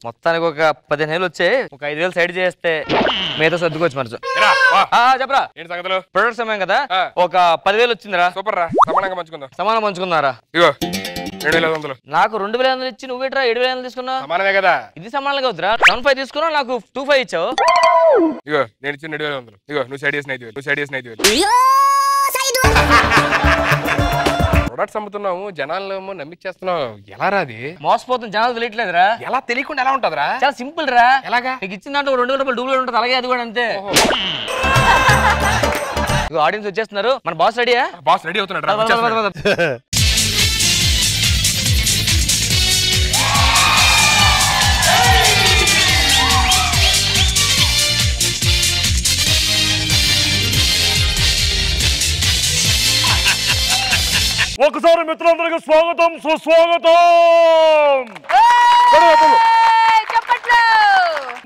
మొత్తానికి ఒక 15,000 వచ్చాయి. ఒక 5,000 సైడ్ చేస్తే మీతో సర్దుకోవచ్చు మనసు. చెప్పరా ఏంటి సంగతులు? ప్రొడక్ట్ సమయం కదా, ఒక 10,000 వచ్చిందిరా. సూపర్ రా, సమానంగా పంచుకుందాం. సమానం పంచుకుందారా? ఇగో 7,500. నాకు 2,500 ఇచ్చి నువ్వేట్రా 7,500 తీసుకున్నావు? సమానమే కదా. ఇది సమానంగా వద్దురా. 7,500 తీసుకున్నావు, నాకు 2,500 ఇచ్చావు. ఇగో నేను ఇచ్చిన 7,500. ఇగో నువ్వు సైడ్ చేసిన 5,000. నువ్వు సైడ్ చేసిన 5,000. ప్రొడక్ట్స్ అమ్ముతున్నాము, జనాలను నమ్మిచ్చేస్తున్నావు. ఎలా రాది? మోసపోతుంది, జనాలు తెలియట్లేదురా. ఎలా తెలియకుండా ఎలా ఉంటదిరా? చాలా సింపుల్ రా. ఎలాగా? నీకు ఇచ్చిన దాంట్లో 2,000 రూపాయలు డూప్లో ఉంటుంది, అలాగే అది కూడా అంతే. ఆడియన్స్ వచ్చేస్తున్నారు. మన బాస్ రెడీయా? బాస్ రెడీ అవుతున్నాడు. ఒకసారి మిత్రులందరికీ స్వాగతం, సుస్వాగతం.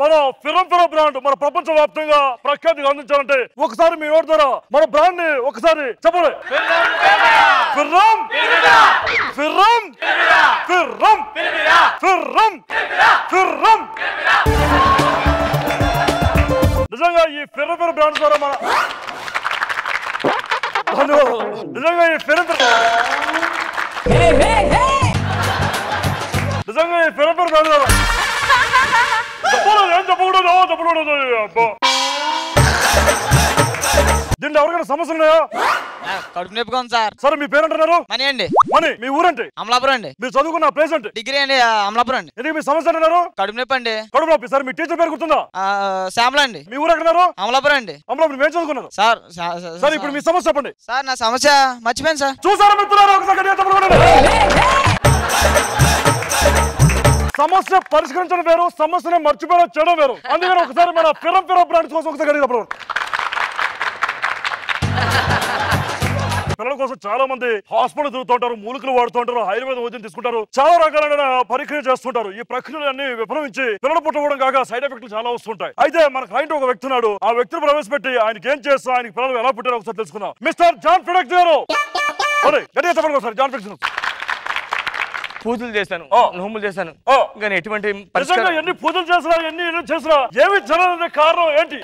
మన ఫిరం బ్రాండ్ మన ప్రపంచ వ్యాప్తంగా ప్రఖ్యాతిగా అందించాలంటే ఒకసారి మీ నోటి ద్వారా మన బ్రాండ్ ని ఒకసారి చెప్పండి. ఫిరం ఫిరం ఫిరం ఫిరం ఫిరం. నిజంగా ఈ ఫిరం బ్రాండ్ ద్వారా మన నిజంగా ఈ ఫిరం బ్రాండ్ ద్వారా ఏం చెప్పకూడదు, చెప్పకూడదు. దీంట్లో ఎవరికైనా సమస్యలు ఉన్నాయా? కడుపు నొప్పిగా ఉంది సార్. సరే మీ పేరు అంటున్నారు? మనీ అండి. మనీ. మీ ఊరంటే? అమలాపురం అండి. మీరు చదువుకున్న ప్లేస్ అంటే? డిగ్రీ అండి, అమలాపురం అండి. ఎందుకు మీ సమస్య అంటున్నారు? కడుపు నొప్పి అండి. కడుపు నొప్పి. సరే మీ టీచర్ పేరు గుర్తుందా? శ్యామల అండి. మీ ఊరు ఎక్కడున్నారు? అమలాపురం అండి. అమలాపురం. ఏం చదువుకున్నారు సార్? సరే ఇప్పుడు మీ సమస్య చెప్పండి. సార్ నా సమస్య మర్చిపోయాను సార్. చూసారా మిత్రులారా, ఒకసారి సమస్య పరిష్కరించడం వేరు, సమస్యను మర్చిపోయిన చేయడం వేరు. అందుకని ఒకసారి మన ఫిరం బ్రాండ్ కోసం ఒకసారి అడిగినప్పుడు పిల్లల కోసం చాలా మంది హాస్పిటల్ తిరుగుతుంటారు, మూలికలు వాడుతుంటారు, ఆయుర్వేద వైద్యం తీసుకుంటారు, చాలా రకాలైన పరీక్షలు చేస్తుంటారు. ఈ ప్రక్రియలన్నీ విఫలమించి పిల్లలు పుట్టడం కాక సైడ్ ఎఫెక్ట్లు చాలా వస్తుంటాయి. అయితే మన క్లయింట్ ఒక వ్యక్తి ఉన్నాడు. ఆ వ్యక్తిని ప్రవేశపెట్టి ఆయనకి ఏం చేస్తా, ఆయనకి పిల్లలు ఎలా పుట్టారో ఒకసారి తెలుసుకుందాం. మిస్టర్ జాన్ ఫిడెక్స్ గారు. గట్టిగా చెప్పండి ఒకసారి. జాన్ ఫిడెక్స్. పూజలు చేశాను, నోములు చేశాను, కానీ ఎటువంటి ఎన్ని పూజలు చేసినా ఎన్ని చేసినా ఏమి జరగని కారణం ఏంటి?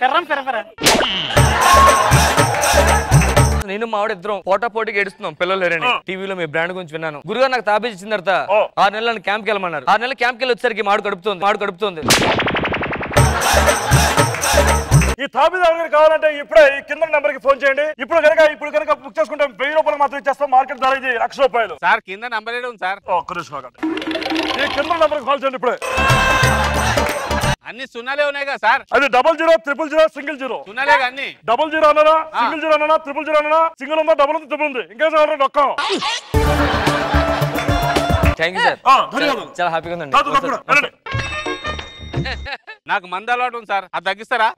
నేను మావిడ ఇద్దరం పోటాపోటీకి ఏడుస్తున్నాం పిల్లలు లేరని. టీవీలో మీ బ్రాండ్ గురించి విన్నాను. గురుగారు నాకు తాబేజ్ ఇచ్చిన తర్వాత 6 నెలలు క్యాంప్కి వెళ్ళమన్నారు. 6 నెలల క్యాంప్కి వెళ్ళి వచ్చేసరికి మాడు కడుపుతుంది. ఈ తాబేజ్ కావాలంటే ఇప్పుడే ఈ కింద నెంబర్ కి ఫోన్ చేయండి. ఇప్పుడు కనుక బుక్ చేసుకుంటే 1000 రూపాయలు మాత్రం ఇచ్చేస్తాం. మార్కెట్ ధర ఇది 1,00,000 రూపాయలు. సార్ కింద నంబర్ ఉంది సార్. ఈ కింద నెంబర్ కి కాల్ చేయండి ఇప్పుడే. అన్ని సున్నాలే ఉన్నాయి కదా సార్? అది 00 000 000 సున్నాలే అన్ని. 00 అన్నారా, 000 అన్నా, 000 అన్నా, సింగిల్ ఉందా, డబుల్ ఉంది, ట్రిపుల్ ఉంది, ఇంకేం డొక్కం. థ్యాంక్ యూ సార్, చాలా హ్యాపీగా ఉందండి. నాకు మందు అలవాటు ఉంది సార్, అది తగ్గిస్తారా?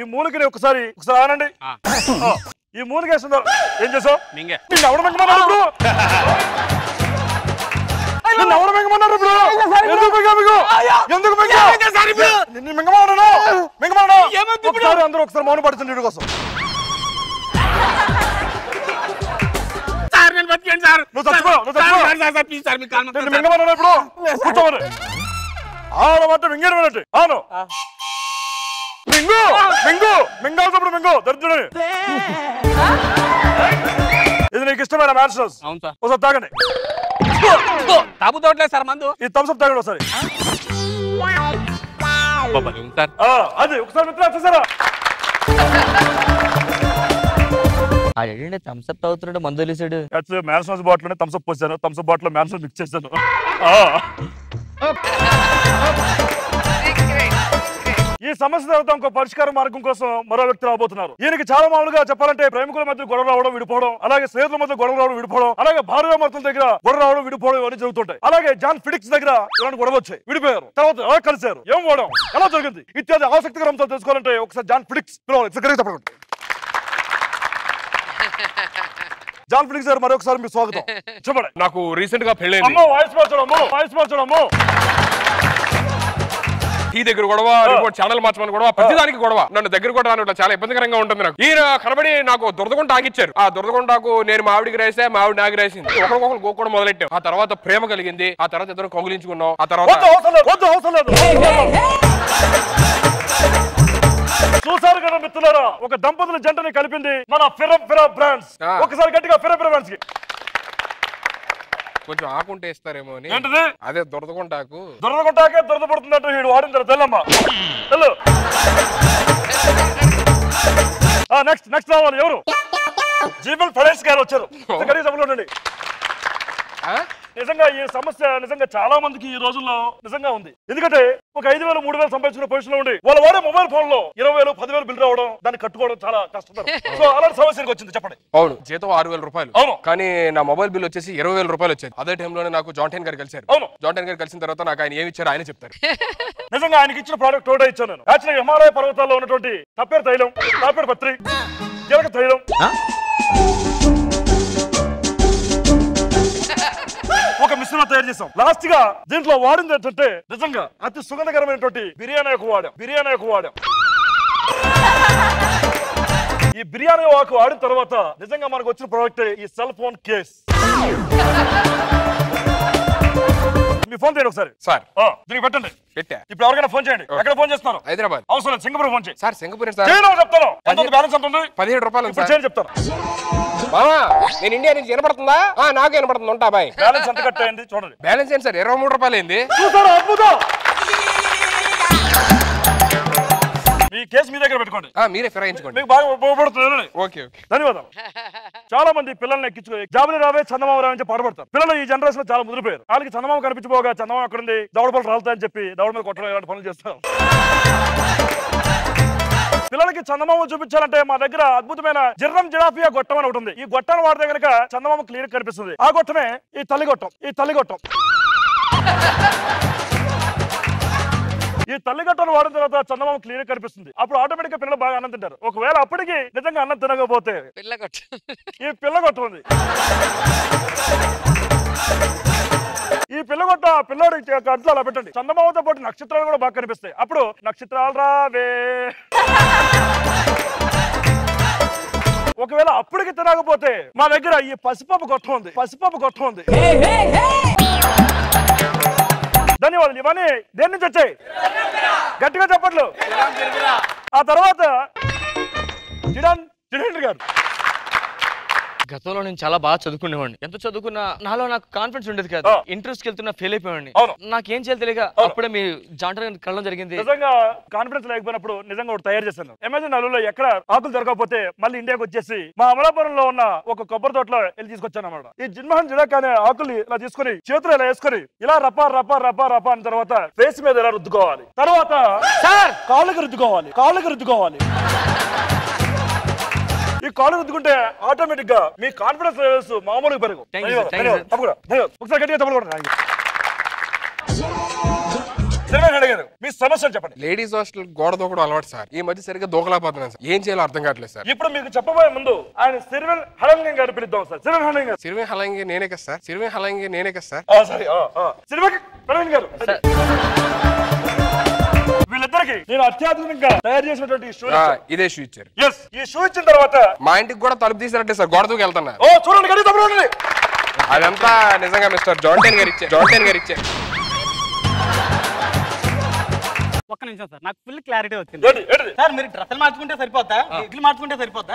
ఈ మూలికని ఒకసారి ఆనండి. ఈ మూలిక వేస్తున్నారు. ఏం చేసావు? ఎవరు మింగమన్నారు ఇప్పుడు? ఎవరు మింగమన్నారు ఇప్పుడు? ఎందుకు మింగమన్నా? ఒకసారి అందరూ ఒకసారి మౌనం పడుతుంది వీడి కోసం. మింగమన్నా ఇప్పుడు కూర్చోమని ఆడమంటే మింగేనట్టు. అవును మింగు మింగు మింగాల్సినప్పుడు మింగు దరిద్రుడని. ఇది నీకు ఇష్టమైన మ్యాన్షన్స్? అవును సార్. ఒకసారి తాగండి. తాగుతోట్లేదు సార్ మందు. ఈ థమ్స్ అప్ తాగండి ఒకసారి. అది ఒకసారి మిత్రులు వచ్చేసారా? అదేంటి థమ్స్ అప్ తాగుతున్నాడు, మందు తెలిసాడు. Actually Mansions bottle Thums Up పోసాను, Thums Up bottle Mansions mix చేశాను. ఈ సమస్య తర్వాత ఇంకో పరిష్కార మార్గం కోసం మరో వ్యక్తి రాబోతున్నారు. ఈయనకి చాలా మామూలుగా చెప్పాలంటే ప్రేమికుల మధ్య గొడవ రావడం, విడిపోవడం, అలాగే స్నేహితుల మధ్య గొడవ రావడం, విడిపోవడం, అలాగే భార్యాభర్తల దగ్గర గొడవ రావడం, విడిపోవడం ఇవన్నీ జరుగుతుంటాయి. అలాగే జాన్ ఫిడెక్స్ దగ్గర ఇలాంటి గొడవ వచ్చాయి, విడిపోయారు, తర్వాత ఎలా కలిశారు, ఏం వాడడం, ఎలా జరిగింది ఇత్యాది ఆసక్తికర అంశాలు తెలుసుకోవాలంటే ఒకసారి జాన్ ఫిడెక్స్ చెప్పండి. జాన్ ఫిడెక్స్ గారు మరొకసారి మీకు స్వాగతం. చెప్పండి. నాకు రీసెంట్ గా పెళ్ళైంది. వాయిస్ మార్చడం టీ దగ్గర గొడవ, రిపోర్ట్ ఛానల్ మార్చమని గొడవ, ప్రతిదానికి గొడవ. నన్ను దగ్గర కూడా రాని చాలా ఇబ్బందికరంగా ఉంటుంది నాకు. ఈయన కనబడి నాకు దురదగుంట ఆగిచ్చారు. ఆ దురదగుంటాకు నేను మా ఆవిడికి రాసా, మా ఆవిడ నాకు రాసింది. ఒకరికొకరు గోక్కోవడం మొదలెట్టాం. ఆ తర్వాత ప్రేమ కలిగింది. ఆ తర్వాత ఇద్దరు కౌగిలించుకున్నాం. ఆ తర్వాత చూసారు కదా మిత్రులారా, ఒక దంపతుల జంటని కలిపింది మన ఫిరా బ్రాండ్స్. ఒకసారి గట్టిగా ఫిరా బ్రాండ్స్ కి కొంచెం ఆకుంటే ఇస్తారేమో అని. ఏంటది? అదే దురదగుంటాకు. దురదగుంటాకే దురదపడుతున్నట్టు వీడు వాడిన తర్వాత తెల్లమ్మా. నెక్స్ట్ రావాలి ఎవరు? జీవల్ ఫైనాన్స్ గారు వచ్చారు. ఉండండి. నిజంగా ఈ సమస్య నిజంగా చాలా మందికి ఈ రోజుల్లో నిజంగా ఉంది. ఎందుకంటే ఒక 5,000 3,000 సంపాదించుకునే పొజిషన్ లో ఉండి వాళ్ళు వాడే మొబైల్ ఫోన్ లో 20,000 10,000 బిల్ రావడం, దాన్ని కట్టుకోవడం చాలా కష్టం. సో అలాంటి సమస్యకి వచ్చింది. చెప్పండి. అవును, జీతం 6,000 రూపాయలు. అవును, కానీ నా మొబైల్ బిల్ వచ్చేసి 20,000 రూపాయలు వచ్చేది. అదే టైంలోనే నాకు జాంటైన్ గారు కలిసారు. అవును, జాంటైన్ గారు కలిసిన తర్వాత నాకు ఆయన ఏమి ఇచ్చారు ఆయన చెప్తారు. నిజంగా ఆయనకి ఇచ్చిన ప్రోడక్ట్ ఒకటే ఇచ్చాను నేను. యాక్చువల్గా హిమాలయ పర్వతాల్లో ఉన్నటువంటి తప్పేరు తైలం, తాపేరు పత్రి, జీలక తైలం, ఒక మిశ్రమం తయారు చేసాం. లాస్ట్ గా దీంట్లో వాడింది ఏంటంటే నిజంగా అతి సుగంధకరమైనటువంటి బిర్యానీ ఆకు వాడాం. ఈ బిర్యానీ ఆకు వాడిన తర్వాత నిజంగా మనకు వచ్చిన ప్రోడక్ట్ ఈ సెల్ ఫోన్ కేస్. మీ ఫోన్ చేయండి ఒకసారి సార్. దీనికి పెట్టండి. పెట్టా. ఇప్పుడు ఎవరికైనా ఫోన్ చేయండి. ఎక్కడ ఫోన్ చేస్తున్నారు? హైదరాబాద్. అవసరం లేదు, సింగపూర్ ఫోన్ చేయండి. సార్ సింగపూర్ సార్ చెప్తాను. బ్యాలెన్స్ ఎంత ఉంది? 17 రూపాయలు. ఇప్పుడు చేయండి చెప్తాను. మామా నేను ఇండియా నుంచి వినపడుతుందా? నాకు వినపడుతుంది. ఉంటా బాయ్. బ్యాలెన్స్ ఎంత కట్ అయింది చూడండి. బ్యాలెన్స్ ఏంటి సార్? 23 రూపాయలు అయింది. చూసారా? అద్భుతం. మీ కేసు మీ దగ్గర పెట్టుకోండి. మీరే ఫిరాయించుకోండి. మీకు బాగా ఉపయోగపడుతుంది. ఓకే, ధన్యవాదాలు. చాలా మంది పిల్లల్ని ఎక్కించుకో జాబులు రావే చందమామ రావే అని పాటుపడతారు. పిల్లలు ఈ జనరేషన్ లో చాలా ముదిరిపోయారు. వాళ్ళకి చందమామ కనిపించిపోగా చందమామ ఎక్కడుంది, దవడ పళ్ళు రాలుతాయని చెప్పి దవడ మీద కొట్టడం ఇలాంటి పనులు చేస్తారు. పిల్లలకి చందమామ చూపించాలంటే మా దగ్గర అద్భుతమైన జిర్రం జిరాఫియా గొట్టం అని ఒకటి ఉంది. ఈ గొట్టాన్ని వాడితే కనుక చందమామ క్లియర్ కనిపిస్తుంది. ఆ గొట్టమే ఈ తల్లిగొట్టం. ఈ తల్లిగట్టను వాడిన తర్వాత చందమామ క్లియర్ కనిపిస్తుంది. అప్పుడు ఆటోమేటిక్ గా పిల్లలు బాగా అన్నం తింటారు. ఒకవేళ అప్పటికి నిజంగా అన్నం తినకపోతే ఈ పిల్లగొట్ట ఉంది. ఈ పిల్లగొట్ట పిల్లోడి అట్లా అలా పెట్టండి. చందమామతో పాటు నక్షత్రాలు కూడా బాగా కనిపిస్తాయి. అప్పుడు నక్షత్రాలు రావే. ఒకవేళ అప్పటికి తినకపోతే మా దగ్గర ఈ పసిపాప గొట్టం ఉంది. ధన్యవాదాలు. ఇవన్నీ దేని నుంచి వచ్చాయి? గట్టిగా చెప్పట్లు. ఆ తర్వాత జిడేంద్ర గారు. గతంలో నేను చాలా బాగా చదువుకునేవాడిని. ఎంత చదువుకున్నా నాలో నాకు కాన్ఫిడెన్స్ ఉండేది కాదు. ఇంట్రెస్ట్ వెళ్తున్నా ఫెయిల్ అయిపోయాడిని. నాకేం చేయాలి తెలియక అప్పుడే మీ జాంటైన్ కళ్ళం జరిగింది. నిజంగా కాన్ఫిడెన్స్ లేకపోయినప్పుడు నిజంగా ఒకటి తయారు చేశాను. అమెజాన్ అల్లులో ఎక్కడ ఆకులు దొరకకపోతే మళ్ళీ ఇండియాకి వచ్చేసి మా అమలాపురంలో ఉన్న ఒక కొబ్బరి తోటలో వెళ్ళి తీసుకొచ్చాను అన్నమాట. ఈ జిన్మహన్ జిడాక్ అనే ఆకుల్ని ఇలా తీసుకుని చేతులు ఇలా వేసుకుని ఇలా రపా అని తర్వాత ఫేస్ మీద ఇలా రుద్దుకోవాలి. తర్వాత కాళ్ళకి రుద్దుకోవాలి. ఈ కాళ్ళు రుద్దుకుంటే ఆటోమేటిక్ గా మీ కాన్ఫిడెన్స్ లెవెల్స్ మామూలుగా పెరుగు. ఒకసారి గట్టిగా తప్పకుండా మీ సమస్యలు చెప్పండి. లేడీస్ హాస్టల్ గోడ దూకడం అలవాటు సార్. ఈ మధ్య సరిగ్గా దూకలేకపోతున్నాను సార్. ఏం చేయాలో అర్థం కావట్లేదు సార్. ఇప్పుడు మీకు చెప్పబోయే ముందు ఆయన సిరివెల్ హలంగి గారిని పిలుద్దాం సార్. సిరివెల్ హలంగి నేనే కదా సార్. సరే సిరివెల్ హలంగి గారు. వీళ్ళిద్దరికి నేను అత్యాధునికంగా తయారు చేసినటువంటి ఇదే షూ ఇచ్చారు. ఈ షూ ఇచ్చిన తర్వాత మా ఇంటికి కూడా తలుపు తీసినట్టే సార్. గోడ దూకి వెళ్తున్నా. చూడండి గడి తప్పండి. అదంతా నిజంగా మిస్టర్ జాంటైన్ గారు ఇచ్చారు. ఒక్క నిమిషం సార్, నాకు ఫుల్ క్లారిటీ వచ్చింది సార్. మీరు డ్రెస్సులు మార్చుకుంటే సరిపోతా, ఇడ్లు మార్చుకుంటే సరిపోతా.